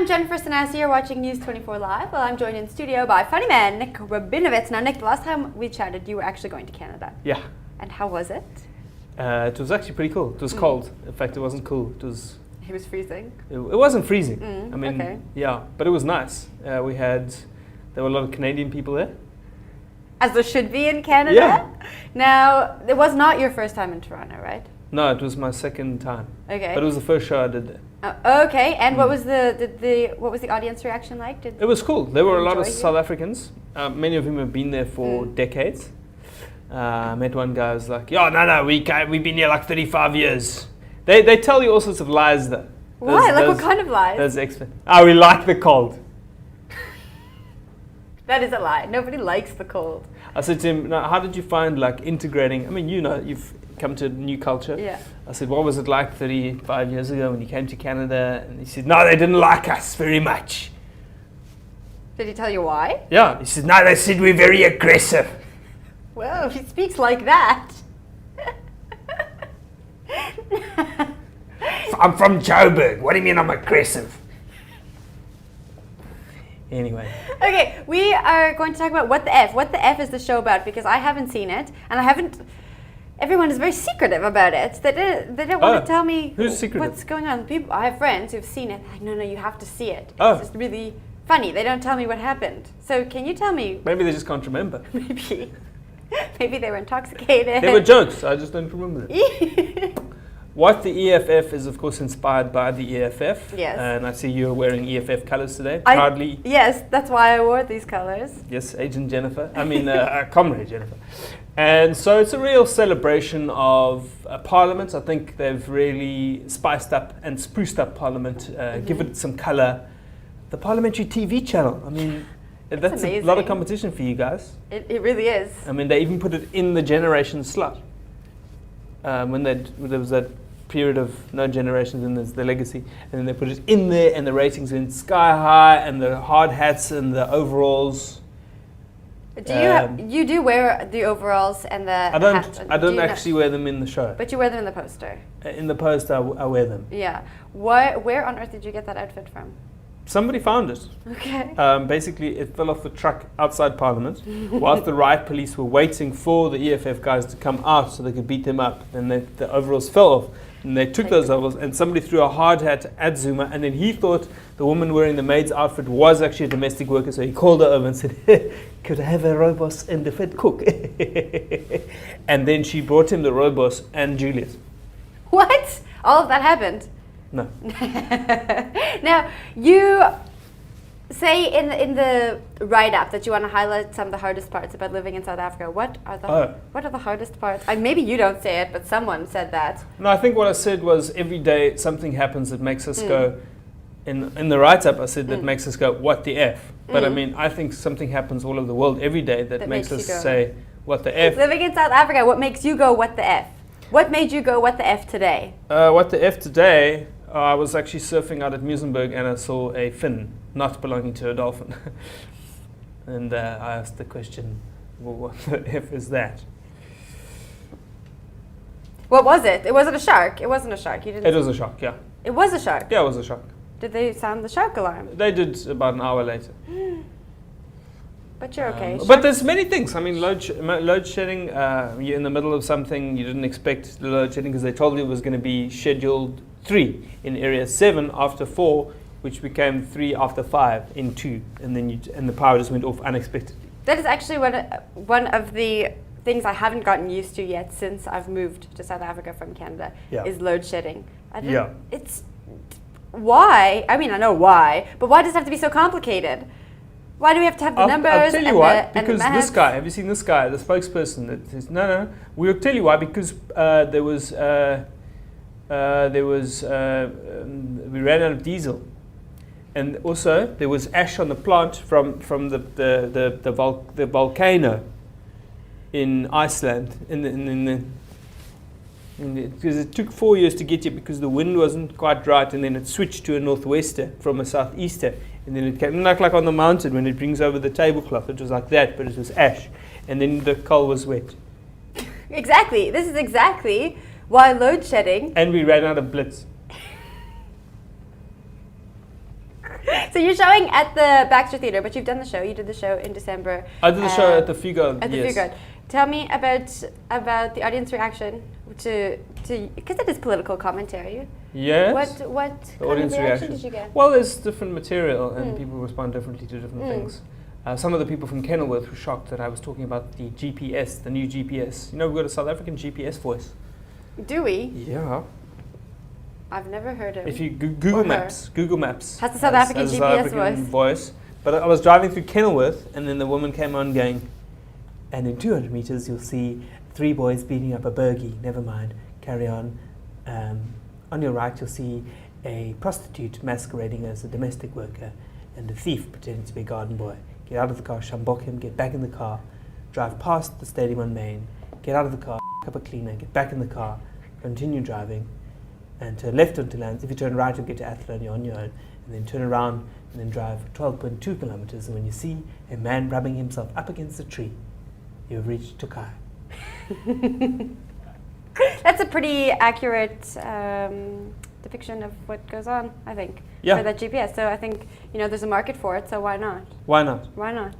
I'm Jennifer Sanasi, you're watching News 24 Live. Well, I'm joined in studio by funny man Nik Rabinowitz. Now, Nik, the last time we chatted, you were actually going to Canada. Yeah. And how was it? It was actually pretty cool. It was cold. In fact, it wasn't cool. It was freezing. It wasn't freezing. I mean, okay. Yeah, but it was nice. There were a lot of Canadian people there. As there should be in Canada? Yeah. Now, it was not your first time in Toronto, right? No, it was my second time. Okay. But it was the first show I did there. Okay, and what was the audience reaction like? It was cool. There were a lot of enjoy it? South Africans. Many of whom have been there for decades. I met one guy who was like, no, we've been here like 35 years. They tell you all sorts of lies though. Why? What kind of lies? Those we like the cold. That is a lie. Nobody likes the cold. I said to him, how did you find integrating? I mean, you've come to a new culture. Yeah. I said, what was it like 35 years ago when you came to Canada? And he said, no, they didn't like us very much. Did he tell you why? Yeah. He said, no, they said we're very aggressive. Well, if he speaks like that. I'm from Joburg. What do you mean I'm aggressive? Anyway. Okay, we are going to talk about What the F. What the F is the show about? Because I haven't seen it, and everyone is very secretive about it. They don't want to tell me who's secretive? What's going on. I have friends who've seen it. Like, no, you have to see it. Oh. It's just really funny. They don't tell me what happened. So can you tell me? Maybe they just can't remember. Maybe they were intoxicated. They were jokes. I just don't remember them. What the EFF is, of course, inspired by the EFF. Yes. And I see you're wearing EFF colors today. Proudly. Yes, that's why I wore these colors. Yes, Agent Jennifer. Comrade Jennifer. And so it's a real celebration of Parliament. I think they've really spiced up and spruced up Parliament, given it some color. The parliamentary TV channel. I mean, that's a lot of competition for you guys. It really is. I mean, they even put it in the generation slot. When there was that period of no generations and there's the legacy, and then they put it in there, and the ratings went sky high, and the hard hats and the overalls. You do wear the overalls and the hat? I don't actually wear them in the show. But you wear them in the poster? In the poster, I wear them. Yeah. Where on earth did you get that outfit from? Somebody found it. Okay. Basically, it fell off the truck outside Parliament whilst the riot police were waiting for the EFF guys to come out so they could beat them up. And the overalls fell off. And they took those overalls, and somebody threw a hard hat at Zuma, and then he thought the woman wearing the maid's outfit was actually a domestic worker, so he called her over and said, could I have a robos and a fed cook? And then she brought him the robos and Juliet. What? All of that happened? No. Now, you say in the write-up that you want to highlight some of the hardest parts about living in South Africa. What are the hardest parts? Maybe you don't say it, but someone said that. No, I think what I said was every day something happens that makes us go, in the write-up I said that makes us go, what the F? But I mean, I think something happens all over the world every day that makes us say, what the F? Living in South Africa, what makes you go, what the F? What made you go, what the F today? What the F today? I was actually surfing out at Muizenberg and I saw a fin not belonging to a dolphin. And I asked the question, well, what the F is that? What was it? It wasn't a shark. It wasn't a shark. It was a shark, yeah. It was a shark? Yeah, it was a shark. Did they sound the shark alarm? They did about an hour later. But you're okay. But there's many things. I mean, load shedding, you're in the middle of something, you didn't expect the load shedding because they told you it was going to be scheduled 3 in area 7 after 4, which became 3 after 5 in 2, and then the power just went off unexpectedly. That is actually one of the things I haven't gotten used to yet since I've moved to South Africa from Canada is load shedding. It's why. I mean, I know why, but why does it have to be so complicated? Why do we have to have the numbers? I'll tell you why. Because this this guy, have you seen this guy, the spokesperson? That says, no. We'll tell you why. Because we ran out of diesel, and also there was ash on the plant from the volcano in Iceland. Because it took 4 years to get here because the wind wasn't quite right, and then it switched to a northwester from a southeaster. And then it came, like on the mountain when it brings over the tablecloth, it was like that, but it was ash. And then the coal was wet. Exactly. This is exactly why load shedding. And we ran out of blitz. So you're showing at the Baxter Theatre, but you've done the show. You did the show in December. I did the show at the Fugard. At the Fugard. Tell me about the audience reaction to because it is political commentary. Yes. What the kind of reaction did you get? Well, there's different material, and people respond differently to different things. Some of the people from Kenilworth were shocked that I was talking about the GPS, the new GPS. You know, we've got a South African GPS voice. Do we? Yeah. I've never heard of it. If you Google Maps has the South African GPS voice. But I was driving through Kenilworth, and then the woman came on going, and in 200 meters you'll see 3 boys beating up a burgie. Never mind, carry on. On your right you'll see a prostitute masquerading as a domestic worker, and a thief pretending to be a garden boy. Get out of the car, shambok him, get back in the car, drive past the stadium on Main, get out of the car, pick up a cleaner, get back in the car, continue driving, and turn left onto Lands. If you turn right, you'll get to Athlone, you're on your own, and then turn around and then drive 12.2 kilometers. And when you see a man rubbing himself up against a tree, you've reached Tokai. That's a pretty accurate depiction of what goes on, I think, for that GPS. So I think, there's a market for it, so why not? Why not? Why not?